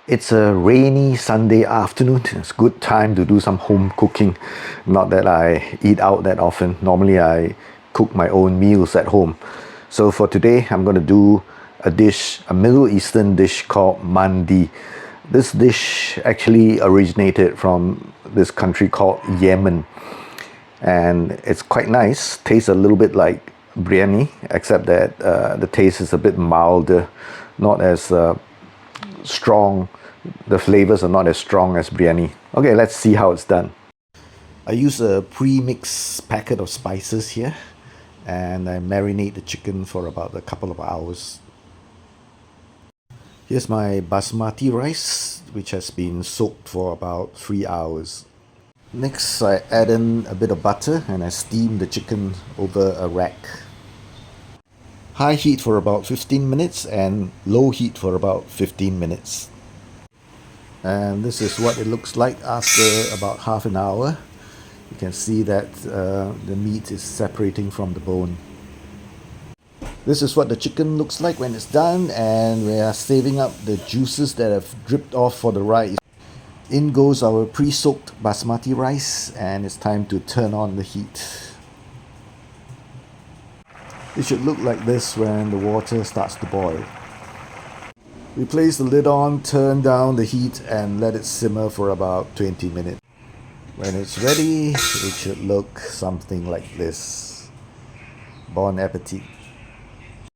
It's a rainy Sunday afternoon. It's a good time to do some home cooking. Not that I eat out that often. Normally I cook my own meals at home. So for today, I'm going to do a dish, a Middle Eastern dish called Mandhi. This dish actually originated from this country called Yemen. And it's quite nice. Tastes a little bit like biryani, except that the taste is a bit milder, not as strong. The flavors are not as strong as biryani. Okay, let's see how it's done. I use a pre-mixed packet of spices here, and I marinate the chicken for about a couple of hours. Here's my basmati rice, which has been soaked for about 3 hours. Next, I add in a bit of butter and I steam the chicken over a rack. High heat for about 15 minutes and low heat for about 15 minutes. And this is what it looks like after about half an hour. You can see that the meat is separating from the bone. This is what the chicken looks like when it's done, and we are saving up the juices that have dripped off for the rice. In goes our pre-soaked basmati rice, and it's time to turn on the heat. It should look like this when the water starts to boil. We place the lid on, turn down the heat and let it simmer for about 20 minutes. When it's ready, it should look something like this. Bon appetit!